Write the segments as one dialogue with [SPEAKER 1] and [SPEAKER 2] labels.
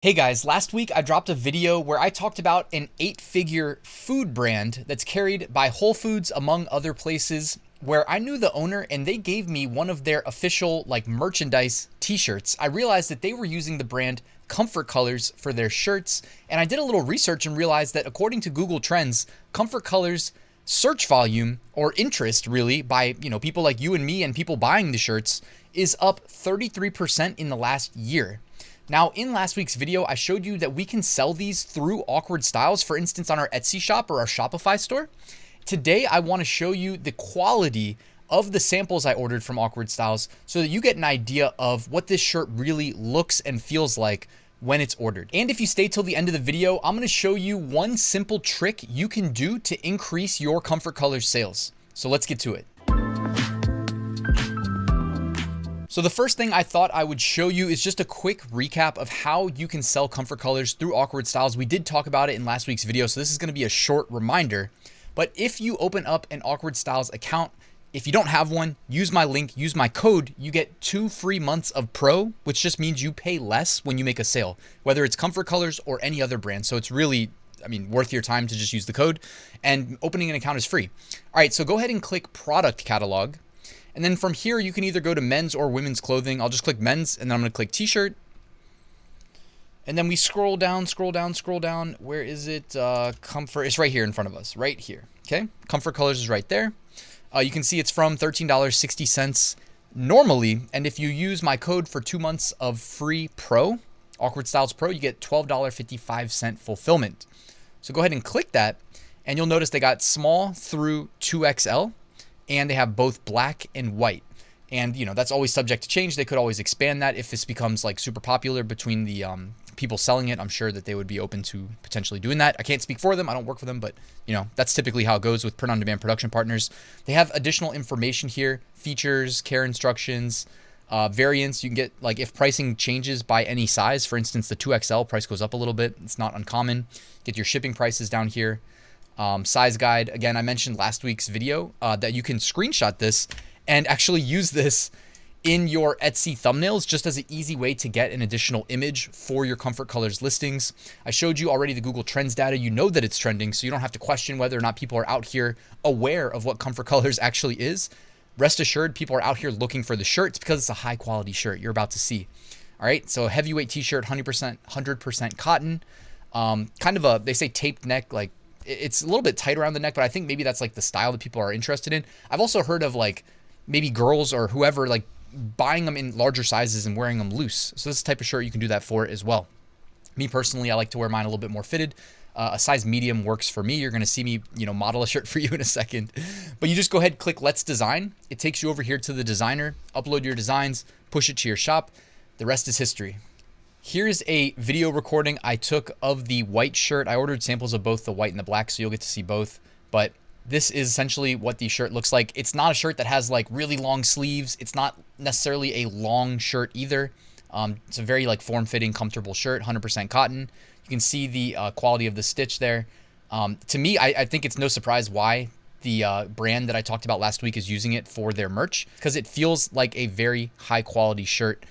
[SPEAKER 1] Hey guys, last week I dropped a video where I talked about an 8-figure food brand that's carried by Whole Foods among other places, where I knew the owner and they gave me one of their official merchandise t-shirts. I realized that they were using the brand Comfort Colors for their shirts, and I did a little research and realized that according to Google Trends, Comfort Colors search volume, or interest really, by people like you and me and people buying the shirts, is up 33% in the last year. Now, in last week's video, I showed you that we can sell these through Awkward Styles, for instance, on our Etsy shop or our Shopify store. Today, I want to show you the quality of the samples I ordered from Awkward Styles so that you get an idea of what this shirt really looks and feels like when it's ordered. And if you stay till the end of the video, I'm going to show you one simple trick you can do to increase your Comfort Colors sales. So let's get to it. So the first thing I thought I would show you is just a quick recap of how you can sell Comfort Colors through Awkward Styles. We did talk about it in last week's video, so this is going to be a short reminder. But if you open up an Awkward Styles account, if you don't have one, use my link, use my code, you get 2 free months of Pro, which just means you pay less when you make a sale, whether it's Comfort Colors or any other brand. So it's really, worth your time to just use the code, and opening an account is free. All right, so go ahead and click Product Catalog. And then from here, you can either go to men's or women's clothing. I'll just click men's, and then I'm going to click t-shirt. And then we scroll down. Where is it? Comfort. It's right here in front of us, right here. Okay. Comfort Colors is right there. You can see it's from $13.60 normally. And if you use my code for 2 months of free Pro, Awkward Styles Pro, you get $12.55 fulfillment. So go ahead and click that, and you'll notice they got small through 2XL. And they have both black and white. And, that's always subject to change. They could always expand that if this becomes super popular between the people selling it. I'm sure that they would be open to potentially doing that. I can't speak for them. I don't work for them, but that's typically how it goes with print-on-demand production partners. They have additional information here, features, care instructions, variants. You can get, if pricing changes by any size, for instance, the 2XL price goes up a little bit. It's not uncommon. Get your shipping prices down here. Size guide. Again, I mentioned last week's video that you can screenshot this and actually use this in your Etsy thumbnails just as an easy way to get an additional image for your Comfort Colors listings. I showed you already the Google Trends data. You know that it's trending, so you don't have to question whether or not people are out here aware of what Comfort Colors actually is. Rest assured, people are out here looking for the shirt. It's because it's a high quality shirt you're about to see. All right, so heavyweight t-shirt, 100% cotton. Kind of a, they say taped neck, it's a little bit tight around the neck, but I think maybe that's the style that people are interested in. I've also heard of maybe girls or whoever buying them in larger sizes and wearing them loose. So this is the type of shirt you can do that for as well. Me personally, I like to wear mine a little bit more fitted. A size medium works for me. You're going to see me, model a shirt for you in a second. But you just go ahead, click Let's Design. It takes you over here to the designer, upload your designs, push it to your shop. The rest is history. Here's a video recording I took of the white shirt. I ordered samples of both the white and the black, so you'll get to see both. But this is essentially what the shirt looks like. It's not a shirt that has really long sleeves. It's not necessarily a long shirt either. It's a very form-fitting, comfortable shirt, 100% cotton. You can see the quality of the stitch there. To me, I think it's no surprise why the brand that I talked about last week is using it for their merch, because it feels like a very high-quality shirt.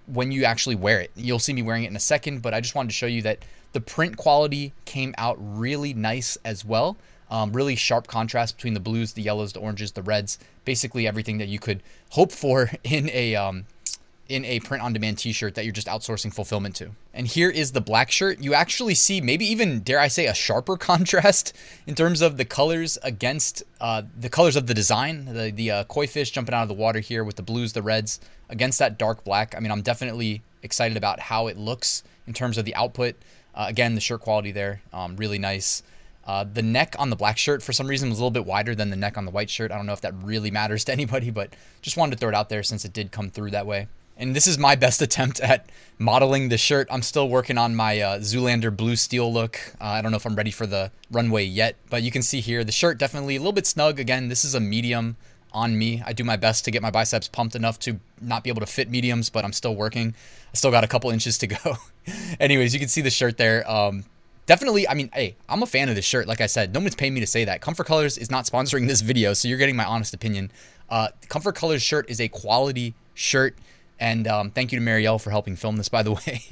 [SPEAKER 1] When you actually wear it. You'll see me wearing it in a second, but I just wanted to show you that the print quality came out really nice as well. Really sharp contrast between the blues, the yellows, the oranges, the reds, basically everything that you could hope for in a print-on-demand t-shirt that you're just outsourcing fulfillment to. And here is the black shirt. You actually see maybe even, dare I say, a sharper contrast in terms of the colors against the colors of the design. The koi fish jumping out of the water here with the blues, the reds, against that dark black. I'm definitely excited about how it looks in terms of the output. Again, the shirt quality there, really nice. The neck on the black shirt, for some reason, was a little bit wider than the neck on the white shirt. I don't know if that really matters to anybody, but just wanted to throw it out there since it did come through that way. And this is my best attempt at modeling the shirt. I'm still working on my Zoolander blue steel look. I don't know if I'm ready for the runway yet, but you can see here the shirt definitely a little bit snug. Again, this is a medium on me. I do my best to get my biceps pumped enough to not be able to fit mediums, but I'm still working. I still got a couple inches to go. Anyways, you can see the shirt there. Definitely, hey, I'm a fan of this shirt. Like I said, no one's paying me to say that. Comfort Colors is not sponsoring this video, so you're getting my honest opinion. Comfort Colors shirt is a quality shirt. And thank you to Marielle for helping film this, by the way.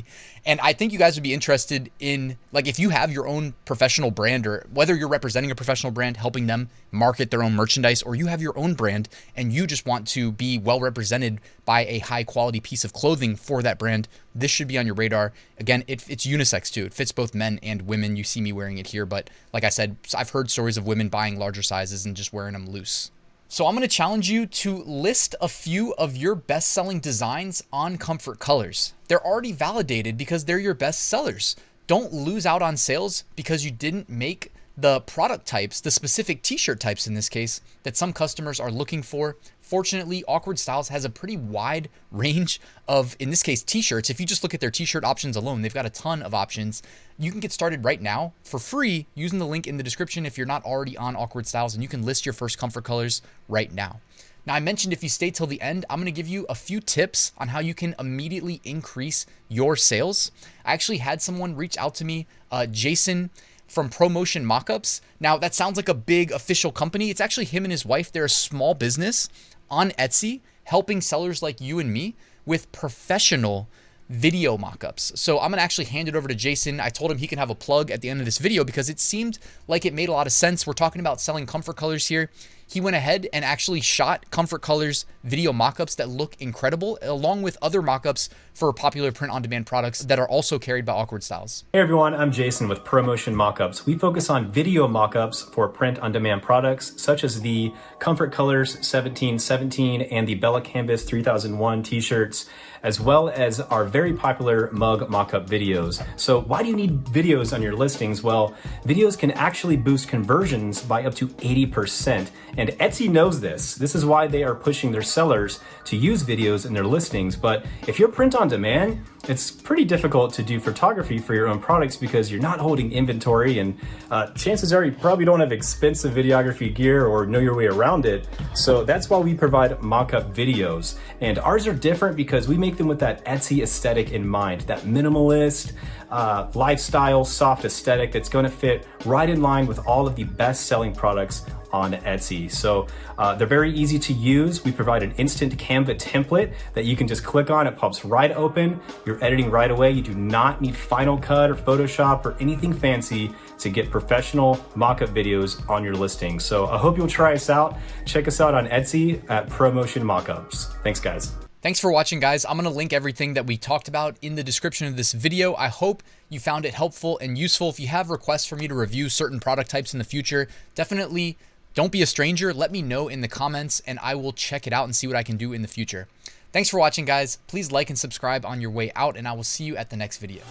[SPEAKER 1] And I think you guys would be interested in, like, if you have your own professional brand, or whether you're representing a professional brand, helping them market their own merchandise, or you have your own brand and you just want to be well represented by a high quality piece of clothing for that brand, this should be on your radar. Again, it's unisex too. It fits both men and women. You see me wearing it here, but like I said, I've heard stories of women buying larger sizes and just wearing them loose. So I'm going to challenge you to list a few of your best-selling designs on Comfort Colors. They're already validated because they're your best sellers. Don't lose out on sales because you didn't make the product types, the specific t-shirt types in this case, that some customers are looking for. Fortunately, Awkward Styles has a pretty wide range of, in this case, t-shirts. If you just look at their t-shirt options alone, they've got a ton of options. You can get started right now for free using the link in the description if you're not already on Awkward Styles, and you can list your first Comfort Colors right now. Now, I mentioned if you stay till the end, I'm going to give you a few tips on how you can immediately increase your sales. I actually had someone reach out to me, Jason from Promotion Mockups. Now, that sounds like a big official company. It's actually him and his wife. They're a small business on Etsy, helping sellers like you and me with professional video mockups. So I'm going to actually hand it over to Jason. I told him he can have a plug at the end of this video because it seemed like it made a lot of sense. We're talking about selling Comfort Colors here. He went ahead and actually shot Comfort Colors video mockups that look incredible, along with other mockups for popular print-on-demand products that are also carried by Awkward Styles.
[SPEAKER 2] Hey everyone, I'm Jason with Promotion Mockups. We focus on video mockups for print-on-demand products such as the Comfort Colors 1717 and the Bella Canvas 3001 t-shirts, as well as our very popular mug mockup videos. So why do you need videos on your listings? Well, videos can actually boost conversions by up to 80%. And Etsy knows this. This is why they are pushing their sellers to use videos in their listings. But if you're print on demand, it's pretty difficult to do photography for your own products because you're not holding inventory, and chances are you probably don't have expensive videography gear or know your way around it. So that's why we provide mock-up videos. And ours are different because we make them with that Etsy aesthetic in mind, that minimalist, lifestyle, soft aesthetic that's going to fit right in line with all of the best-selling products on Etsy. So they're very easy to use. We provide an instant Canva template that you can just click on. It pops right open. You're editing right away. You do not need Final Cut or Photoshop or anything fancy to get professional mock-up videos on your listing. So I hope you'll try us out. Check us out on Etsy at Promotion Mockups. Thanks, guys.
[SPEAKER 1] Thanks for watching, guys. I'm going to link everything that we talked about in the description of this video. I hope you found it helpful and useful. If you have requests for me to review certain product types in the future, definitely don't be a stranger. Let me know in the comments and I will check it out and see what I can do in the future. Thanks for watching, guys. Please like and subscribe on your way out, and I will see you at the next video.